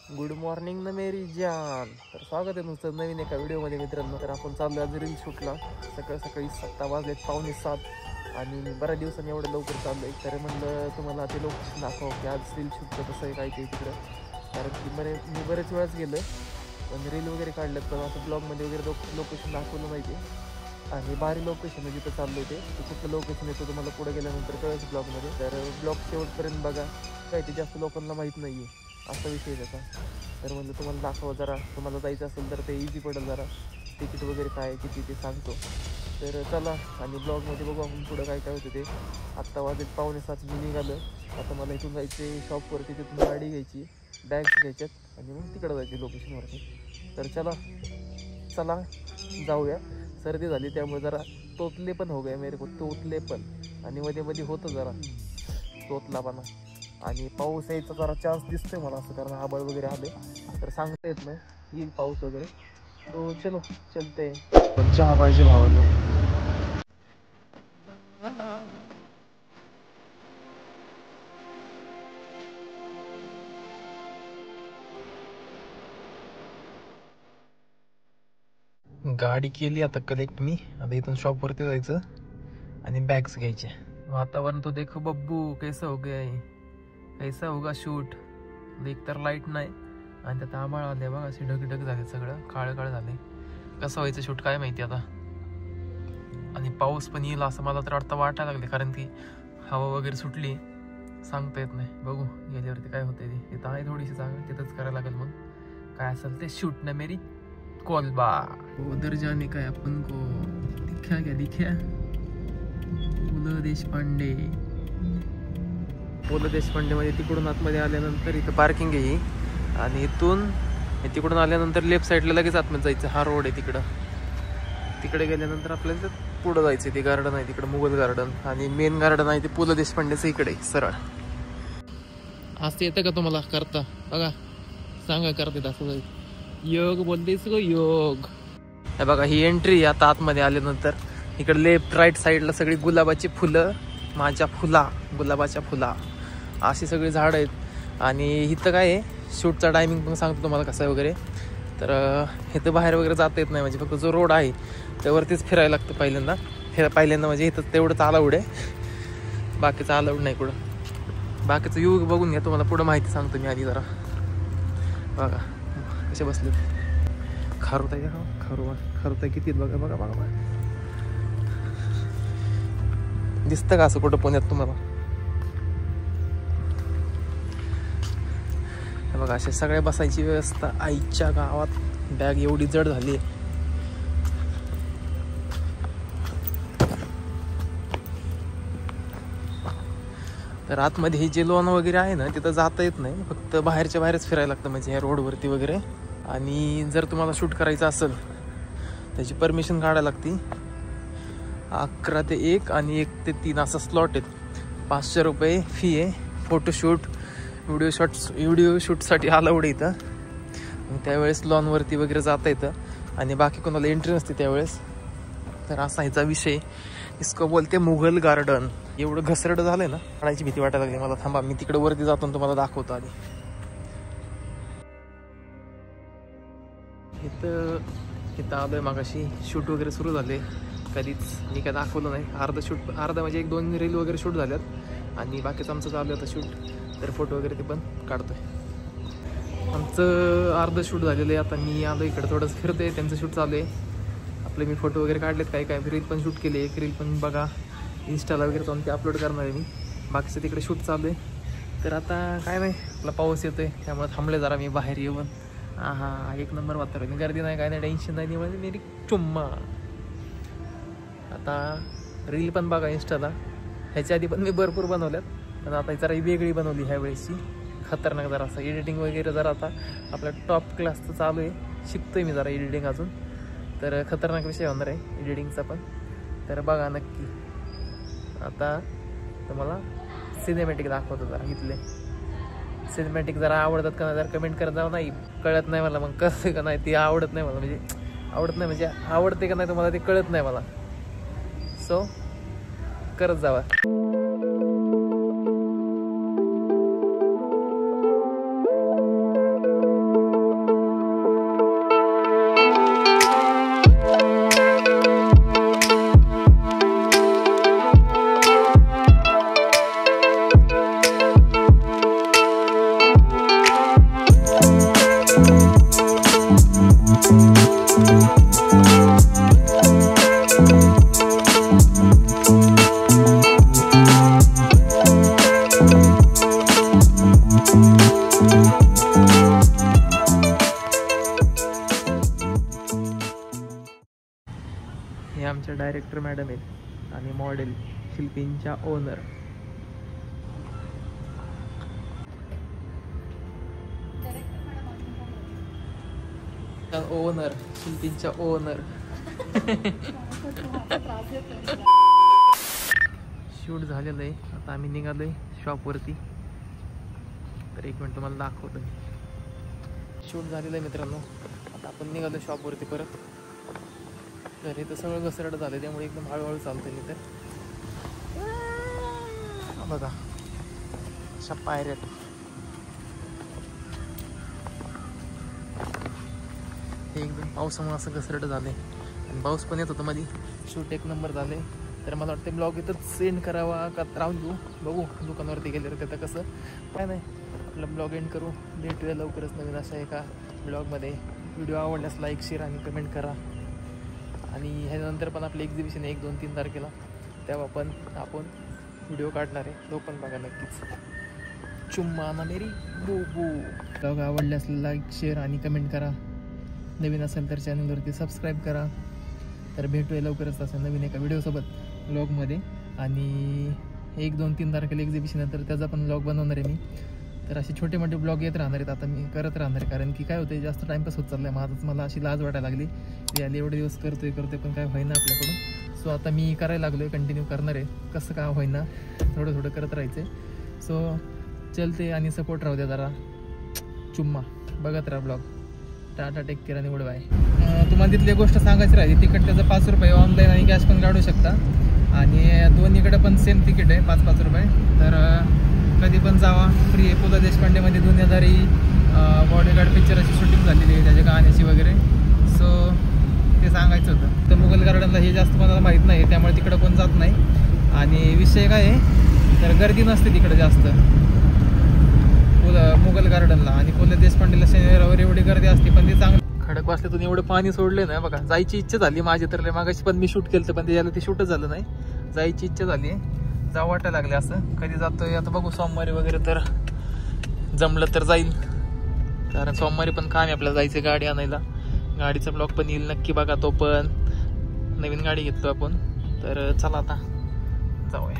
Good morning ना मेरी जान. तर स्वागत आहे तुमचं नवीन एका व्हिडिओमध्ये मित्रांनो. तर आपण चाललो आज रील शूटला. सकाळी 7 वाजलेत, 6:45 आणि बऱ्याच दिवसांनी एवढं लवकर चाललो आहे. तर म्हणलं तुम्हाला ते लोकेशन दाखव की आज रील शूटचं कसं आहे काय ते तिकडं. कारण की मी बरेच वेळाच गेलो पण रील वगैरे काढलं पण असं ब्लॉगमध्ये वगैरे लोकेशन दाखवलं माहिती. आणि भारी लोकेशन आहे जिथं चाललो ते कुठलं लोकेशन येतं तुम्हाला पुढे गेल्यानंतर कळच ब्लॉगमध्ये. तर ब्लॉग शेवटपर्यंत बघा. काय ते जास्त लोकांना माहीत नाही आहे असा विषय त्याचा. तर म्हणलं तुम्हाला दाखवा जरा. तुम्हाला जायचं असेल तर ते इझी पडेल जरा. तिकीट वगैरे काय किती ते सांगतो. तर चला आणि ब्लॉगमध्ये बघू आपण पुढं काय काय होतं ते. आत्ता वाजत 6:45 मी निघालं. आता मला इथून जायचे शॉपवरती, तिथून गाडी घ्यायची, बॅग्स घ्यायच्यात आणि मग तिकडं जायचे लोकेशनवरती. तर चला जाऊया. सर्दी झाली त्यामुळे जरा तोतले पण हो गए मेरे को, तोतले पण. आणि मध्ये होतं जरा तोतलापणा. आणि पाऊस यायचा जरा चान्स दिसतोय मला असं, कारण आबाळ वगैरे आले तर सांगता येत नाही येईल पाऊस वगैरे. तो चलो चलते. पण चहा पाहिजे भावाला. गाडी केली आता कलेक्ट मी. आता इथून शॉपवरती जायचं आणि बॅग्स घ्यायचे. वातावरण तो देखो बब्बू कैसा हो गया है, कैसा होगा शूट. एक तर लाईट नाही आणि त्यात आभाळ आले बघ, असे ढगढग झाले, सगळं काळ झाले. कसं व्हायचं शूट काय माहिती आता. आणि पाऊस पण येईल असं मला तर वाटतं वाटायला लागले, कारण की हवा वगैरे सुटली, सांगता येत नाही. बघू गेल्यावरती काय होते ते. तिथं आहे थोडीशी जागा, तिथंच करायला लागेल मग काय असेल ते. शूट ना मेरी कोलबा उधर जाने का अपन को दिख्या क्या दिख्या. पु ल देशपांडे. पु ल देशपांडे मध्ये तिकडून आतमध्ये आल्यानंतर इथं पार्किंग आहे आणि तिकडून आल्यानंतर लेफ्ट साईडला लगेच आतमध्ये जायचं. हा रोड आहे तिकडं. तिकडे गेल्यानंतर आपल्याला पुढं जायचं. ते गार्डन आहे तिकडं, मुघल गार्डन. आणि मेन गार्डन आहे ते पु ल देशपांडेचं इकडे सरळ. असं येतं का तुम्हाला करता बघा, सांगा करते असं. योग बोलतेस गो योग. हे बघा ही एंट्री. आता आतमध्ये आल्यानंतर इकडे लेफ्ट राईट साईडला सगळी गुलाबाची फुलं, माझ्या फुला, गुलाबाच्या फुला, अशी सगळी झाडं आहेत. आणि इथं काय आहे शूटचा टायमिंग पण सांगतो तुम्हाला कसं आहे वगैरे. तर इथं बाहेर वगैरे जाता येत नाही, म्हणजे फक्त जो रोड आहे त्यावरतीच फिरायला लागतं पहिल्यांदा. म्हणजे इथं तेवढंच अलाउड आहे, बाकीचं अलाउड नाही कुठं. बाकीचं व्ह्यू बघून घ्या, तुम्हाला पुढं माहिती सांगतो मी आधी जरा. बघा कसे बसले खारुताई. खारुताई किती बघा बघा बघा बघा. दिसतं का असं कुठं पुण्यात तुम्हाला. बघा अशा सगळ्या बसायची व्यवस्था. आईच्या गावात बॅग एवढी जड झाली. तर आतमध्ये हे जे लॉन वगैरे आहे ना तिथं जाता येत नाही, फक्त बाहेरच्या बाहेरच फिरायला लागतं, म्हणजे या रोडवरती वगैरे. आणि जर तुम्हाला शूट करायचं असेल त्याची परमिशन काढायला लागते. 11 ते 1 आणि 1 ते 3 असा स्लॉट आहेत. 500 रुपये फी आहे. फोटोशूट व्हिडिओ शूटसाठी अलाउड येतं. त्यावेळेस लॉनवरती वगैरे जाता येतं आणि बाकी कोणाला एंट्री नसते त्यावेळेस. तर असा ह्याचा विषय. इसको बोलते मुघल गार्डन. एवढं घसरडं झालंय ना, काढायची भीती वाटायला लागली मला. थांबा मी तिकडे वरती जातो आणि तुम्हाला दाखवतो आधी. इथं आलोय मागाशी. शूट वगैरे सुरू झाले. कधीच मी काय दाखवलं नाही. अर्धा म्हणजे 1-2 रील वगैरे शूट झाल्यात आणि बाकीचं आमचं चालू आहे आता शूट. तर फोटो वगैरे ते पण काढतोय. आमचं अर्धं शूट झालेलं आहे. आता मी आलो इकडे थोडंसं फिरतोय, त्यांचं शूट चालू आहे. आपले मी फोटो वगैरे काढलेत, काय रील पण शूट केले. एक रील पण बघा इंस्टाला वगैरे जाऊन ते अपलोड करणार आहे मी. बाकीचं तिकडे शूट चालू आहे. तर आता काय नाही, आपला पाऊस येतोय त्यामुळे थांबले जरा मी बाहेर येऊन. हा 1 नंबर वातावरण. गर्दी नाही, काय नाही, टेन्शन नाही. म्हणजे मेरी चुम्मा. आता रील पण बघा इंस्टाला. ह्याच्या आधी पण मी भरपूर बनवल्यात, पण आता जरा वेगळी बनवली ह्या वेळेसची. खतरनाक जरा असं एडिटिंग वगैरे जरा आता आपल्या टॉप क्लासचं चालू आहे. शिकतोय मी जरा एडिटिंग अजून. तर खतरनाक विषय होणार आहे एडिटिंगचा पण. तर बघा नक्की. आता तुम्हाला सिनेमॅटिक दाखवतो जरा. इथले सिनेमॅटिक जरा आवडतात का नाही जरा कमेंट करत जाऊ. नाही कळत नाही मला मग कसं का नाही ते आवडत नाही मला. म्हणजे आवडते का नाही तुम्हाला ते कळत नाही मला. सो करत जावा. इथं डायरेक्टर मॅडम आहेत आणि मॉडेल शिल्पींच्या ओनर. ओनर शिल्पींच्या ओनर. शूट झालेलं आहे. आता आम्ही निघालोय शॉपवरती. तर एक मिनिट तुम्हाला दाखवतो. शूट झालेलं आहे मित्रांनो. आता आपण निघालो शॉपवरती परत. तर इथं सगळं घसरड झालं त्यामुळे एकदम हळूहळू चालतंय मी. तर बघा अशा पायऱ्या. हे एकदम पावसामुळे असं घसरड झाले आणि पाऊस पण येत होतं मध्ये. शूट एक नंबर झाले. तर मला वाटतं ब्लॉग इथंच सेंड करावा का राहून देऊ. बघू दुकानावरती गेल्यावर तिथं कसं काय नाही आपलं ब्लॉग एंड करू. भेटूया लवकरच नवीन अशा एका ब्लॉगमध्ये. व्हिडिओ आवडल्यास लाईक शेअर आणि कमेंट करा. आणि ह्यानंतर पण आपली एक्झिबिशन 1, 2, 3 तारखेला तेव्हा पण आपण व्हिडिओ काढणार आहे. तो पण बघा नक्कीच. चुम्मा ना मेरी बू बू. ब्लॉग आवडल्यास लाईक शेअर आणि कमेंट करा. नवीन असेल तर चॅनलवरती सबस्क्राईब करा. तर भेटूया लवकरच असं नवीन एका व्हिडिओसोबत ब्लॉगमध्ये. आणि 1, 2, 3 तारखेला एक्झिबिशन आहे तर त्याचा पण ब्लॉग बनवणार आहे मी. तर असे छोटे मोठे ब्लॉग येत राहणार आहेत. आता मी करत राहणार आहे कारण की काय होतं जास्त टाईमपास होत चालला आहे माझंच. मला अशी लाज वाटायला लागली की आली एवढे दिवस करतोय पण काय होईना आपल्याकडून. सो आता मी करायला लागलो आहे. कंटिन्यू करणार आहे. कसं का होईना थोडं थोडं करत राहायचं आहे. सो चलते आणि सपोर्ट राहू द्या जरा. चुम्मा. बघत राहा ब्लॉग. टाटा टेक केअर आणि गुड बाय. तुम्हाला तिथली गोष्ट सांगायची राहिली. तिकीट त्याचं 5 रुपये ऑनलाईन आणि कॅश पण काढू शकता. आणि दोन्हीकडे पण सेम तिकीट आहे 5-5 रुपये. तर कधी पण जावा. फ्री आहे. पु ल देशपांडेमध्ये दुनियादारी बॉडीगार्ड पिक्चराची शूटिंग झालेली आहे त्याच्या गाण्याची वगैरे. सो ते सांगायचं होतं. तर मुघल गार्डनला हे जास्त कोणाला माहीत नाही त्यामुळे तिकडं कोण जात नाही. आणि विषय काय आहे तर गर्दी नसते तिकडे जास्त मुघल गार्डनला. आणि पु ल देशपांडेला शनिवार एवढी गर्दी असते पण ते चांगलं. खडकवासल्यातून एवढं पाणी सोडले ना बघा. जायची इच्छा झाली माझी तर मागाशी पण मी शूट केलं पण त्याला ते शूटच झालं नाही. जायची इच्छा झाली. जावं वाटायला लागले. असं कधी जातोय आता बघू. सोमवारी वगैरे तर जमलं तर जाईल. कारण सोमवारी पण काम आहे आपल्याला जायचं गाडी आणायला. गाडीचा ब्लॉग पण येईल नक्की बघा. तो पण नवीन गाडी घेतलो आपण. तर चला आता जाऊया.